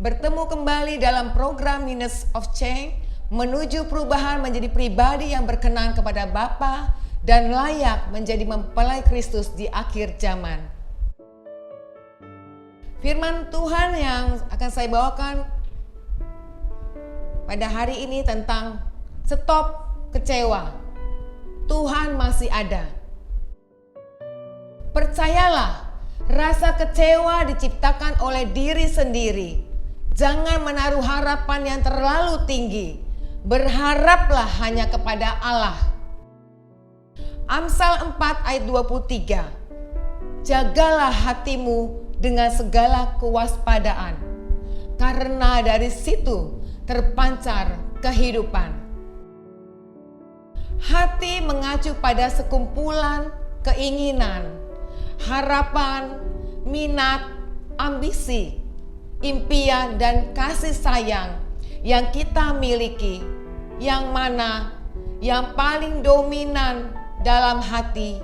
Bertemu kembali dalam program Minutes of Change menuju perubahan menjadi pribadi yang berkenan kepada Bapa dan layak menjadi mempelai Kristus di akhir zaman. Firman Tuhan yang akan saya bawakan pada hari ini tentang stop kecewa. Tuhan masih ada. Percayalah, rasa kecewa diciptakan oleh diri sendiri. Jangan menaruh harapan yang terlalu tinggi. Berharaplah hanya kepada Allah. Amsal 4 ayat 23. Jagalah hatimu dengan segala kewaspadaan, karena dari situ terpancar kehidupan. Hati mengacu pada sekumpulan keinginan, harapan, minat, ambisi, impian, dan kasih sayang yang kita miliki, yang mana yang paling dominan dalam hati,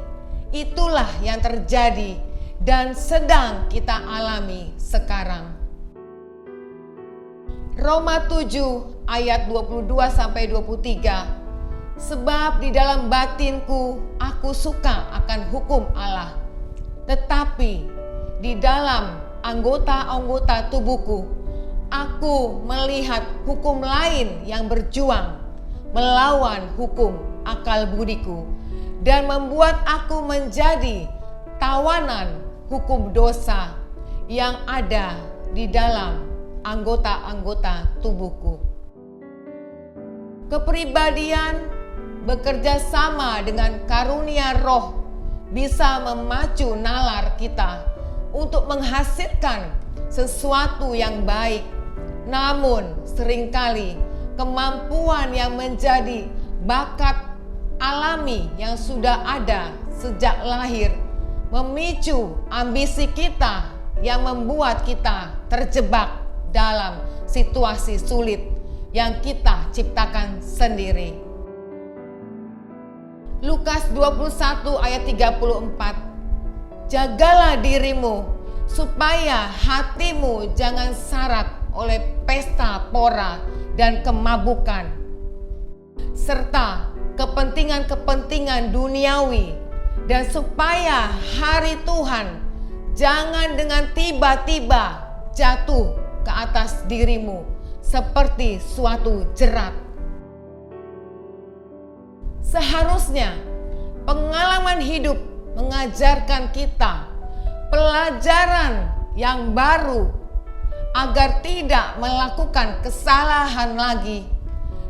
itulah yang terjadi dan sedang kita alami sekarang. Roma 7 ayat 22-23. Sebab di dalam batinku aku suka akan hukum Allah, tetapi di dalam anggota-anggota tubuhku aku melihat hukum lain yang berjuang melawan hukum akal budiku dan membuat aku menjadi tawanan hukum dosa yang ada di dalam anggota-anggota tubuhku. Kepribadian bekerja sama dengan karunia roh bisa memacu nalar kita untuk menghasilkan sesuatu yang baik. Namun seringkali kemampuan yang menjadi bakat alami yang sudah ada sejak lahir memicu ambisi kita yang membuat kita terjebak dalam situasi sulit yang kita ciptakan sendiri. Lukas 21 ayat 34. Jagalah dirimu supaya hatimu jangan syarat oleh pesta pora dan kemabukan, serta kepentingan-kepentingan duniawi, dan supaya hari Tuhan jangan dengan tiba-tiba jatuh ke atas dirimu seperti suatu jerat. Seharusnya pengalaman hidup mengajarkan kita pelajaran yang baru agar tidak melakukan kesalahan lagi.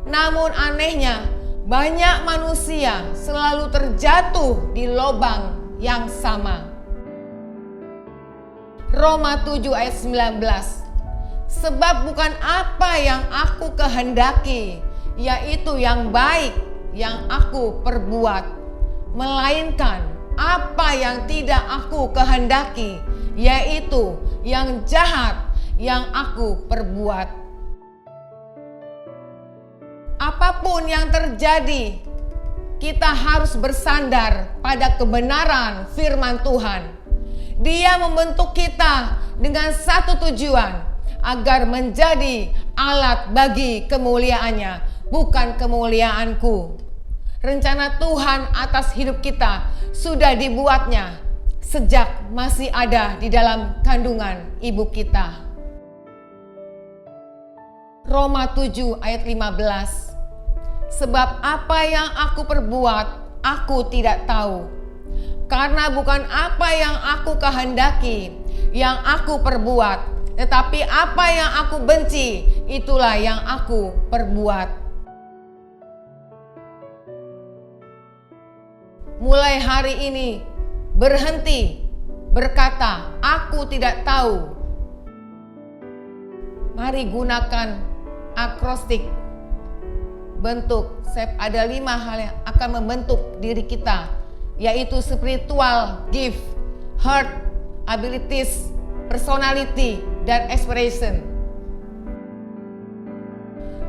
Namun anehnya, banyak manusia selalu terjatuh di lubang yang sama. Roma 7 ayat 19. Sebab bukan apa yang aku kehendaki, yaitu yang baik yang aku perbuat, melainkan apa yang tidak aku kehendaki, yaitu yang jahat yang aku perbuat. Apapun yang terjadi, kita harus bersandar pada kebenaran firman Tuhan. Dia membentuk kita dengan satu tujuan, agar menjadi alat bagi kemuliaannya, bukan kemuliaanku. Rencana Tuhan atas hidup kita sudah dibuatnya sejak masih ada di dalam kandungan ibu kita. Roma 7 ayat 15. Sebab apa yang aku perbuat, aku tidak tahu. Karena bukan apa yang aku kehendaki yang aku perbuat, tetapi apa yang aku benci, itulah yang aku perbuat. Mulai hari ini, berhenti berkata, aku tidak tahu. Mari gunakan akrostik bentuk. Ada 5 hal yang akan membentuk diri kita, yaitu spiritual gift, heart, abilities, personality, dan expression.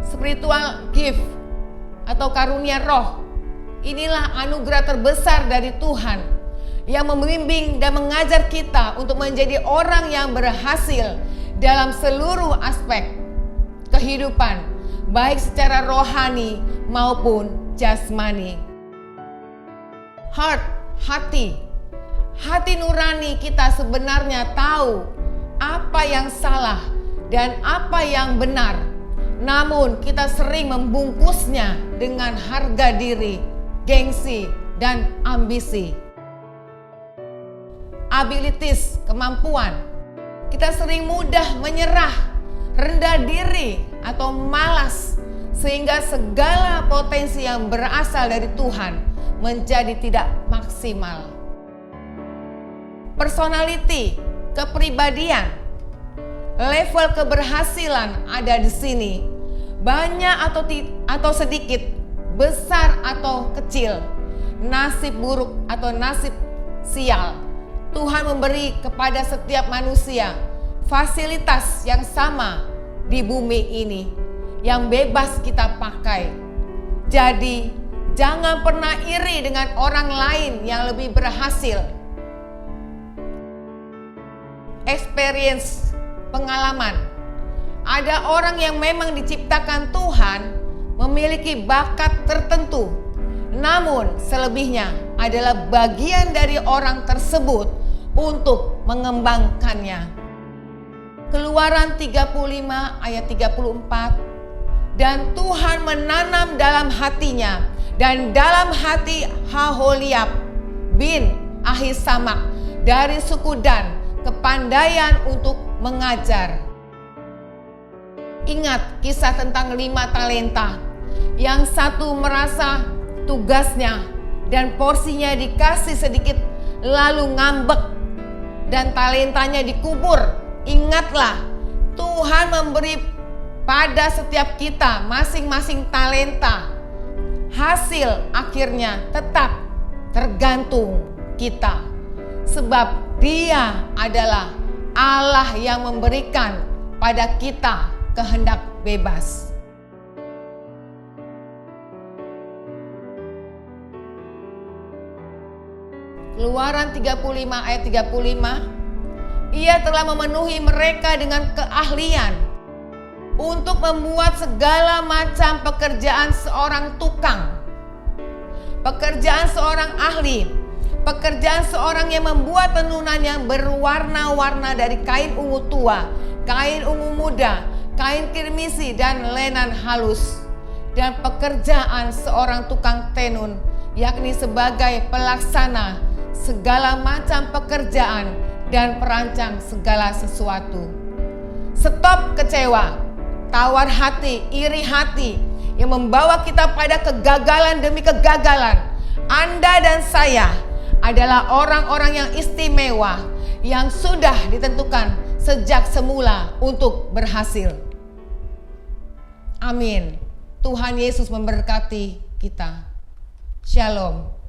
Spiritual gift atau karunia roh, inilah anugerah terbesar dari Tuhan yang membimbing dan mengajar kita untuk menjadi orang yang berhasil dalam seluruh aspek kehidupan, baik secara rohani maupun jasmani. Hati nurani kita sebenarnya tahu apa yang salah dan apa yang benar, namun kita sering membungkusnya dengan harga diri, gengsi, dan ambisi. Abilities, kemampuan. Kita sering mudah menyerah, rendah diri, atau malas, sehingga segala potensi yang berasal dari Tuhan menjadi tidak maksimal. Personality, kepribadian, level keberhasilan ada di sini. Banyak atau sedikit, besar atau kecil, nasib buruk atau nasib sial, Tuhan memberi kepada setiap manusia fasilitas yang sama di bumi ini yang bebas kita pakai. Jadi, jangan pernah iri dengan orang lain yang lebih berhasil. Experience, pengalaman. Ada orang yang memang diciptakan Tuhan memiliki bakat tertentu, namun selebihnya adalah bagian dari orang tersebut untuk mengembangkannya. Keluaran 35 ayat 34. Dan Tuhan menanam dalam hatinya dan dalam hati Aholiab bin Ahisamak dari suku Dan kepandaian untuk mengajar. Ingat kisah tentang 5 talenta. Yang satu merasa tugasnya dan porsinya dikasih sedikit lalu ngambek dan talentanya dikubur. Ingatlah, Tuhan memberi pada setiap kita masing-masing talenta. Hasil akhirnya tetap tergantung kita, sebab Dia adalah Allah yang memberikan pada kita kehendak bebas. Keluaran 35 ayat 35. Ia telah memenuhi mereka dengan keahlian untuk membuat segala macam pekerjaan seorang tukang, pekerjaan seorang ahli, pekerjaan seorang yang membuat tenunan yang berwarna-warna dari kain ungu tua, kain ungu muda, kain kirmisi, dan lenan halus, dan pekerjaan seorang tukang tenun, yakni sebagai pelaksana segala macam pekerjaan dan perancang segala sesuatu. Stop kecewa, tawar hati, iri hati yang membawa kita pada kegagalan demi kegagalan. Anda dan saya adalah orang-orang yang istimewa yang sudah ditentukan sejak semula untuk berhasil. Amin. Tuhan Yesus memberkati kita. Shalom.